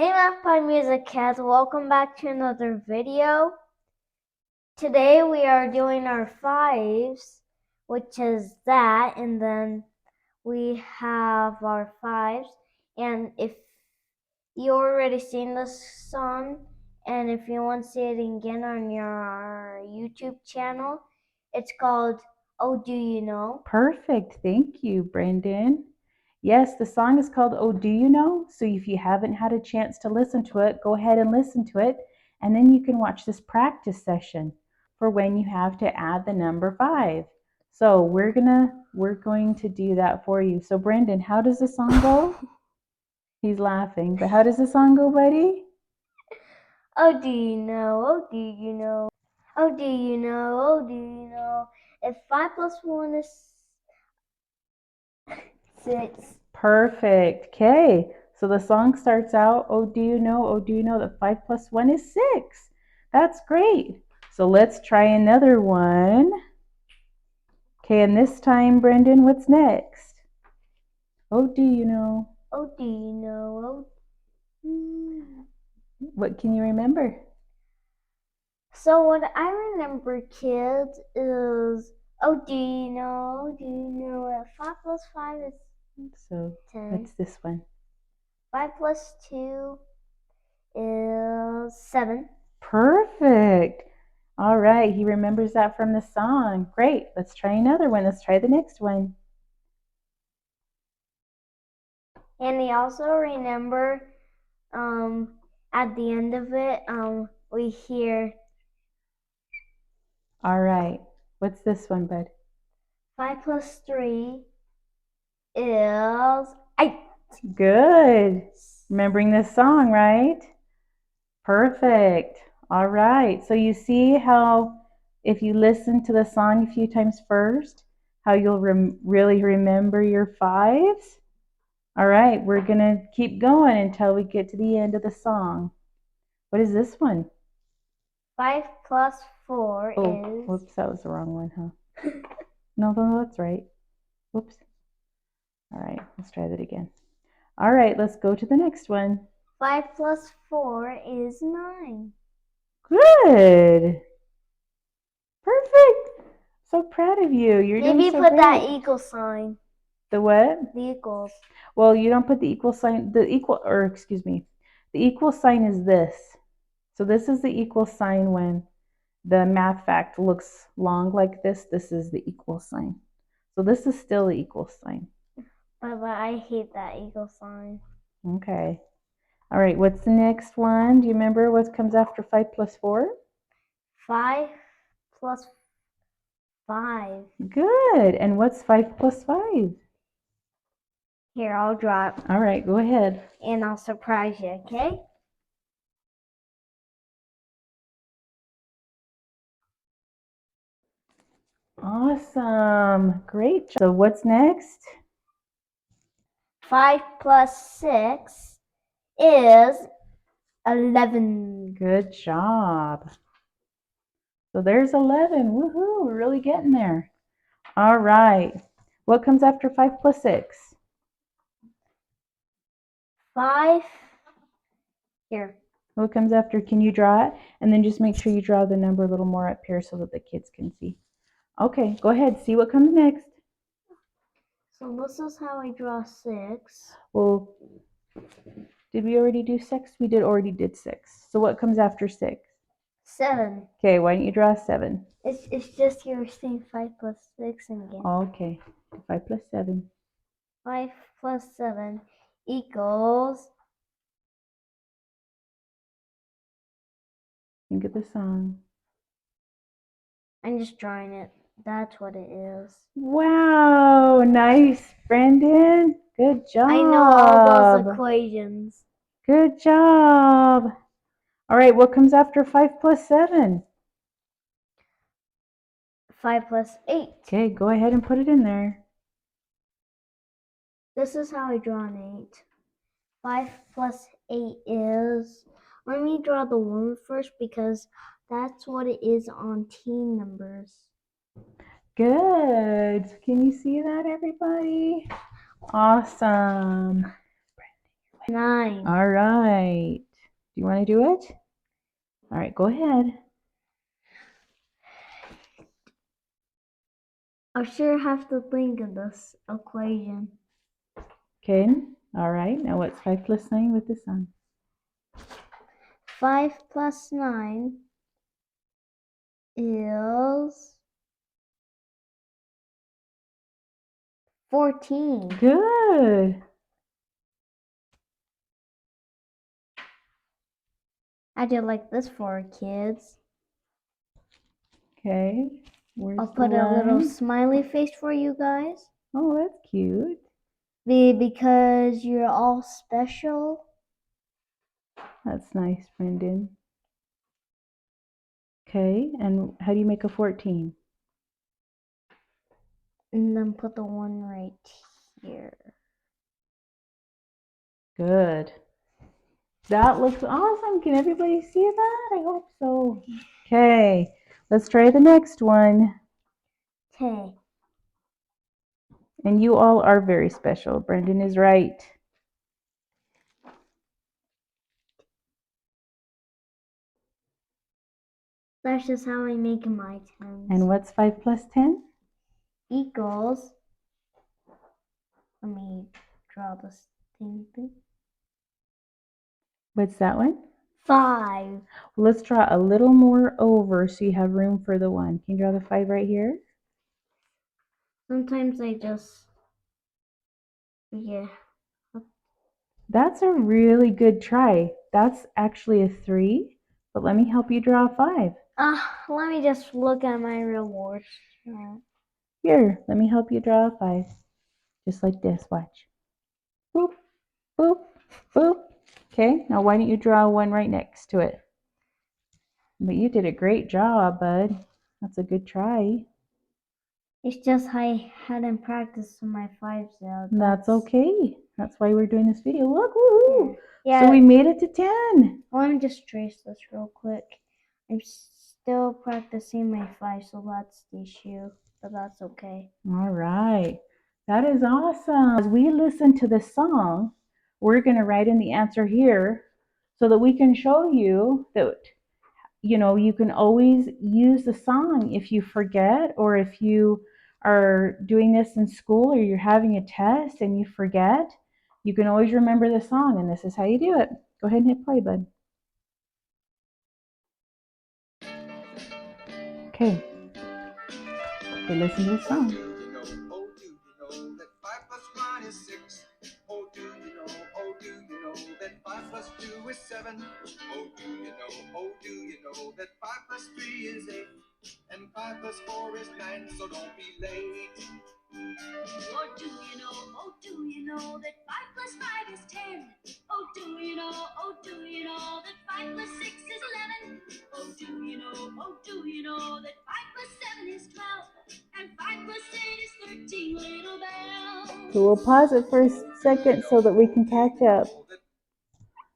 Hey Math by Music Cats, welcome back to another video. Today we are doing our fives, which is that, and then we have our fives. And if you already seen this song, and if you want to see it again on your YouTube channel, it's called Oh Do You Know? Perfect. Thank you, Brendan. Yes, the song is called Oh Do You Know? So if you haven't had a chance to listen to it, go ahead and listen to it. And then you can watch this practice session for when you have to add the number 5. So we're going to do that for you. So Brendan, how does the song go? He's laughing, but how does the song go, buddy? Oh, do you know? Oh, do you know? Oh, do you know? Oh, do you know? If 5 plus 1 is 6. Perfect. Okay. So the song starts out, oh, do you know that 5 plus 1 is 6? That's great. So let's try another one. Okay, and this time, Brendan, what's next? Oh, do you know? Oh, do you know? Oh. What can you remember? So what I remember, kids, is oh, do you know? Oh, do you know that 5 plus 5 is So 10? what's this one? 5 plus 2 is 7. Perfect. All right, he remembers that from the song. Great. Let's try another one. Let's try the next one. And he also remember at the end of it we hear All right. What's this one, bud? 5 plus 3 is 8. Good. Remembering this song, right? Perfect. All right. So you see how if you listen to the song a few times first, how you'll really remember your fives? All right. We're going to keep going until we get to the end of the song. What is this one? 5 plus 4 Oh, is whoops. That was the wrong one, huh? No, that's right. Whoops. All right. Let's try that again. All right. Let's go to the next one. 5 plus 4 is 9. Good. Perfect. So proud of you. You're doing Maybe so put that great. equal sign. The what? The equals. Well, you don't put the equal sign. The equal sign is this. So this is the equal sign when the math fact looks long like this. This is the equal sign. So this is still the equal sign. But I hate that equal sign. Okay. All right. What's the next one? Do you remember what comes after 5 plus 4? 5 plus 5. Good. And what's 5 plus 5? Here, I'll draw it. All right. Go ahead. And I'll surprise you, okay? Awesome. Great. So what's next? 5 plus 6 is 11. Good job. So there's 11. Woohoo, we're really getting there. All right. What comes after 5 plus 6? 5. Here. What comes after? Can you draw it? And then just make sure you draw the number a little more up here so that the kids can see. Okay, go ahead. See what comes next. So this is how I draw 6. Well, did we already do 6? We already did 6. So what comes after 6? 7. Okay, why don't you draw 7? It's just you're saying 5 plus 6 again. Okay, 5 plus 7. 5 plus 7 equals. Think of the song. I'm just drawing it. That's what it is. Wow, nice, Brendan. Good job. I know all those equations. Good job. All right, what comes after 5 plus 7? 5 plus 8. Okay, go ahead and put it in there. This is how I draw an 8. 5 plus 8 is. Let me draw the 1 first because that's what it is on team numbers. Good. Can you see that, everybody? Awesome. 9. All right. Do you want to do it? All right, go ahead. I sure have to think of this equation. Okay. All right. Now what's 5 plus 9 with the sum? 5 plus 9 is 14. Good. I did like this for our kids. Okay. Where's I'll the put a little one? smiley face for you guys. Oh, that's cute. Because you're all special. That's nice, Brendan. Okay, and how do you make a 14? And then put the 1 right here. Good. That looks awesome. Can everybody see that? I hope so. Okay, let's try the next one. Okay. And you all are very special. Brendan is right. That's just how I make my tens. And what's 5 plus 10? Equals. Let me draw this thing. What's that one? 5. Well, let's draw a little more over so you have room for the 1. Can you draw the 5 right here? Sometimes I just, yeah. That's a really good try. That's actually a 3, but let me help you draw a 5. Let me just look at my rewards. Here, let me help you draw a 5. Just like this, watch. Boop, boop, boop. Okay, now why don't you draw one right next to it? But you did a great job, bud. That's a good try. It's just I hadn't practiced my 5s yet. That's okay. That's why we're doing this video. Look, woohoo! Yeah. So we made it to 10. Let me just trace this real quick. I'm still practicing my 5, so that's the issue. But that's okay. All right. That is awesome. As we listen to the song, we're going to write in the answer here so that we can show you that, you know, you can always use the song if you forget, or if you are doing this in school or you're having a test and you forget, you can always remember the song, and this is how you do it. Go ahead and hit play, bud. Okay. Okay, listen to the song. Oh, do you know that 5 plus 1 is 6? Oh, do you know that 5 plus 2 is 7? Oh, do you know that 5 plus 3 is 8? And 5 plus 4 is 9, so don't be late. Or do you know that 5 plus 5 is 10? Oh, do you know that 5 plus 6 is 11? Oh, do you know that 5 plus 7 is 12? And 5 plus 8 is 13, little bells. So we'll pause it for a second so that we can catch up.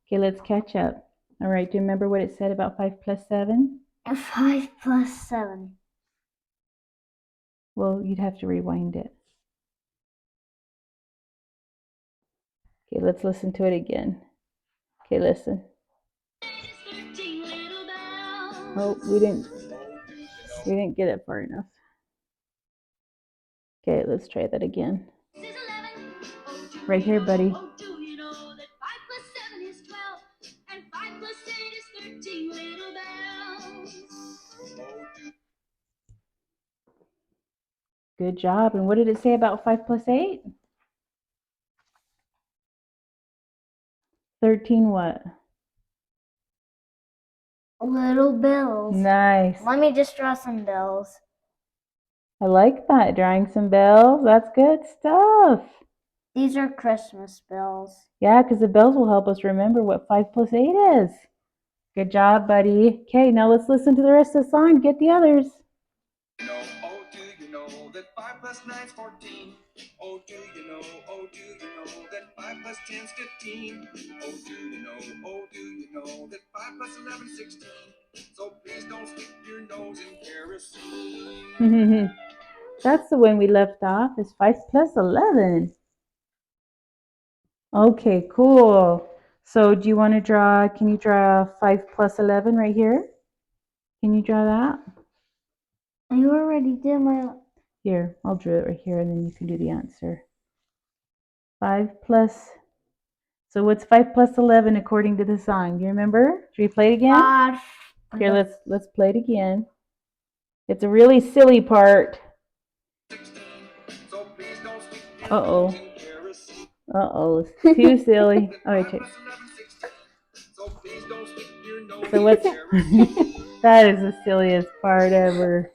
Okay, let's catch up. All right, do you remember what it said about 5 plus 7? 5 plus 7. Well, you'd have to rewind it. Okay, let's listen to it again. Okay, listen. Oh, we didn't get it far enough. Okay, let's try that again. Right here, buddy. Oh, do you know that 5 plus 7 is 12? And 5 plus 8 is 13, little bells. Good job. And what did it say about 5 plus 8? 13 what? Little bells. Nice. Let me just draw some bells. I like that. Drawing some bells. That's good stuff. These are Christmas bells. Yeah, because the bells will help us remember what 5 plus 8 is. Good job, buddy. Okay, now let's listen to the rest of the song to get the others. Oh, do you know that 5 plus 9 is 14? Oh, do you know that 5 plus 10 is 15? Oh, do you know that 5 plus 11 is 16? So please don't stick your nose in kerosene. That's the one we left off, is 5 plus 11. Okay, cool. So do you want to draw, can you draw 5 plus 11 right here? Can you draw that? I already did my... Here, I'll draw it right here and then you can do the answer. 5 plus, so what's 5 plus 11 according to the song? Do you remember? Should we play it again? 5. Here, let's play it again. It's a really silly part. Uh-oh. Uh-oh, it's too silly. Oh, wait, check. So what's... That is the silliest part ever.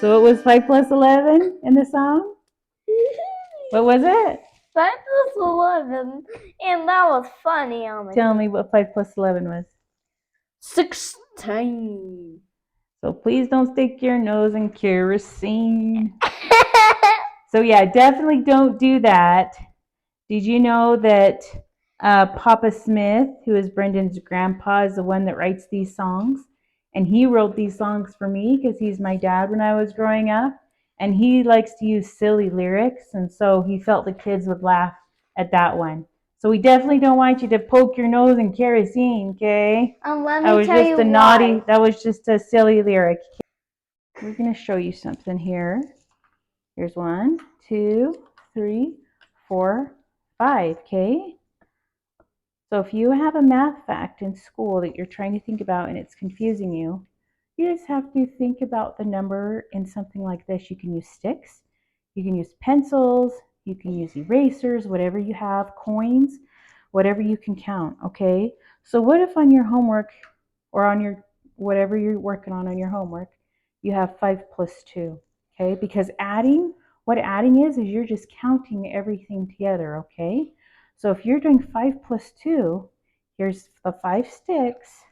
So it was 5 plus 11 in the song? What was it? 5 plus 11. And that was funny. Tell me what 5 plus 11 was. 16. So please don't stick your nose in kerosene. So yeah, definitely don't do that. Did you know that Papa Smith, who is Brendan's grandpa, is the one that writes these songs? And he wrote these songs for me because he's my dad when I was growing up. And he likes to use silly lyrics. And so he felt the kids would laugh at that one. So we definitely don't want you to poke your nose in kerosene, okay? Let That me was tell just you a naughty, why. that was just a silly lyric. We're going to show you something here. Here's 1, 2, 3, 4, 5, okay? So if you have a math fact in school that you're trying to think about and it's confusing you, you just have to think about the number in something like this. You can use sticks, you can use pencils, you can use erasers, whatever you have, coins, whatever you can count, okay? So what if on your homework or on your whatever you're working on your homework, you have 5 plus 2, okay? Because adding, what adding is you're just counting everything together, okay? So if you're doing 5 plus 2, here's the 5 sticks,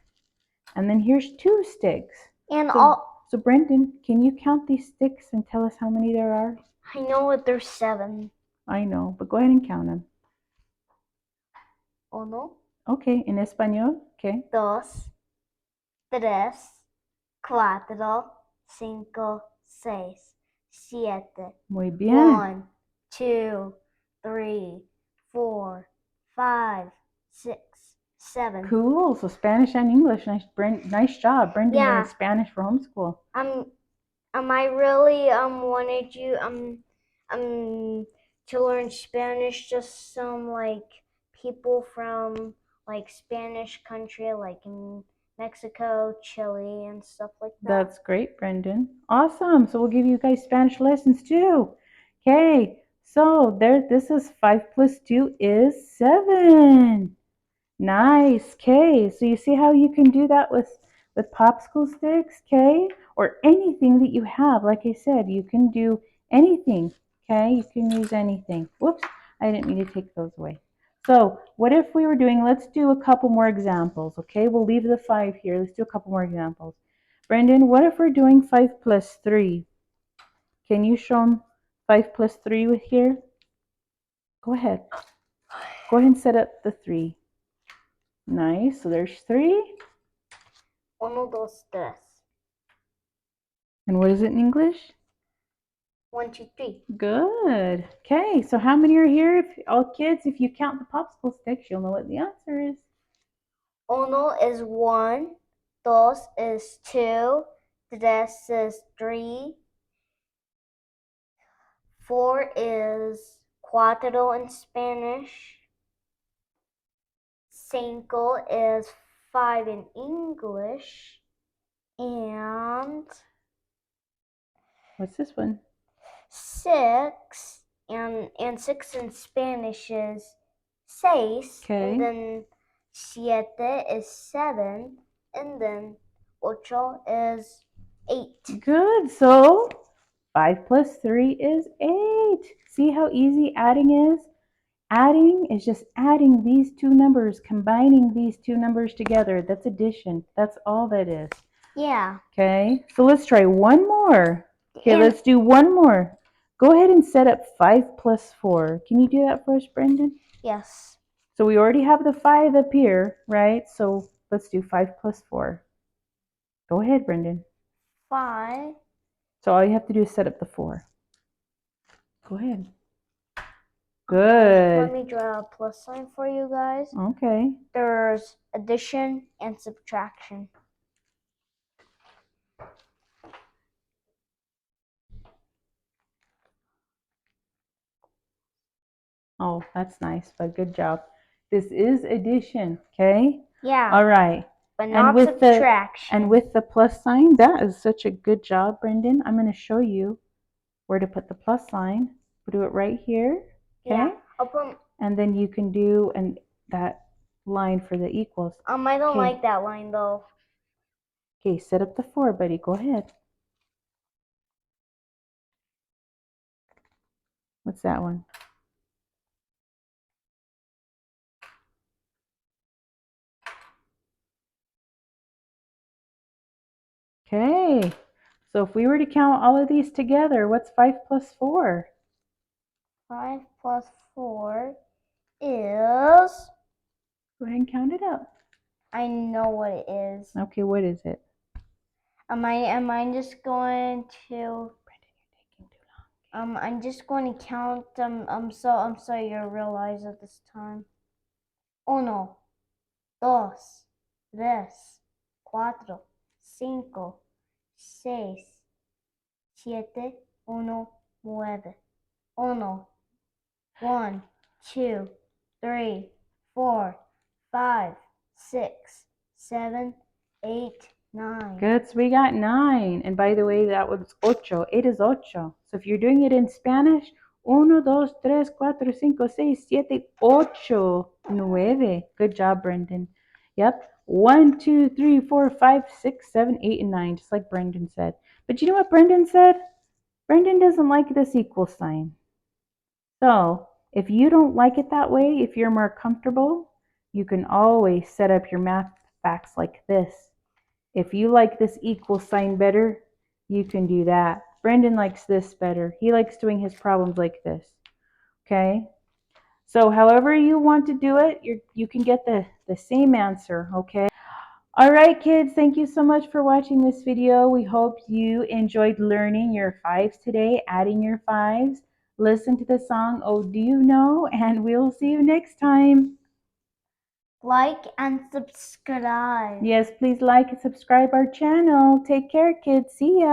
and then here's 2 sticks. And so Brendan, can you count these sticks and tell us how many there are? I know what there's 7. I know, but go ahead and count them. 1, Okay, in español, okay. 2, 3, 4, 5, 6, 7. Muy bien. 1, 2, 3, 4, 5, 6, 7. Cool. So Spanish and English. Nice job, Brendan. Yeah. Learned Spanish for homeschool. I really wanted you to learn Spanish, just some like people from like Spanish country, like in Mexico, Chile, and stuff like that. That's great, Brendan. Awesome. So we'll give you guys Spanish lessons too. Okay. So there, this is 5 plus 2 is 7. Nice. Okay. So you see how you can do that with popsicle sticks, okay? Or anything that you have. Like I said, you can do anything, okay? You can use anything. Whoops, I didn't mean to take those away. So what if we were doing, let's do a couple more examples, okay? We'll leave the 5 here. Let's do a couple more examples. Brendan, what if we're doing 5 plus 3? Can you show them 5 plus 3 with here? Go ahead. Go ahead and set up the 3. Nice. So there's 3. 1, 2, 3. And what is it in English? 1, 2, 3. Good. Okay, so how many are here? If all kids, if you count the popsicle sticks, you'll know what the answer is. 1 is 1, 2 is 2, 3 is 3, 4 is cuatro in Spanish, 5 is 5 in English, and What's this one? 6 and 6 in Spanish is seis, Okay. and then siete is 7, and then ocho is 8. Good. So 5 plus 3 is 8. See how easy adding is? Adding is just adding these two numbers, combining these two numbers together. That's addition. That's all that is. Yeah. Okay, so let's try one more. Okay, let's do one more. Go ahead and set up 5 plus 4. Can you do that for us, Brendan? Yes. So we already have the 5 up here, right? So let's do 5 plus 4. Go ahead, Brendan. 5. So all you have to do is set up the 4. Go ahead. Good. Let me draw a plus sign for you guys. Okay. There's addition and subtraction. Oh, that's nice, but good job. This is addition, okay? Yeah. All right. But not subtraction. And with the plus sign, that is such a good job, Brendan. I'm going to show you where to put the plus sign. We'll do it right here, okay? Yeah. I'll put. And then you can do that line for the equals. I don't like that line though. Okay, set up the 4, buddy. Go ahead. What's that one? Okay, so if we were to count all of these together, what's 5 plus 4? 5 plus 4 is... Go ahead and count it up. I know what it is. Okay, what is it? Am I just going to... Brendan, you're taking too long. I'm just going to count them. I'm so you'll realize it this time. 1, 2, 3, 4, 5, 6, 7, 1, 9. 1, 2, 3, 4, 5, 6, 7, 8, 9. Good, so we got 9. And by the way, that was ocho. It is ocho. So if you're doing it in Spanish, 1, 2, 3, 4, 5, 6, 7, 8, 9. Good job, Brendan. Yep. 1, 2, 3, 4, 5, 6, 7, 8, and 9, just like Brendan said. But you know what Brendan said? Brendan doesn't like this equal sign. So if you don't like it that way, if you're more comfortable, you can always set up your math facts like this. If you like this equal sign better, you can do that. Brendan likes this better. He likes doing his problems like this. Okay? So however you want to do it, you can get the same answer. Okay? All right, kids, thank you so much for watching this video. We hope you enjoyed learning your 5s today, adding your 5s. Listen to the song, Oh Do You Know? And we'll see you next time. Like and subscribe. Yes, please like and subscribe our channel. Take care, kids. See ya.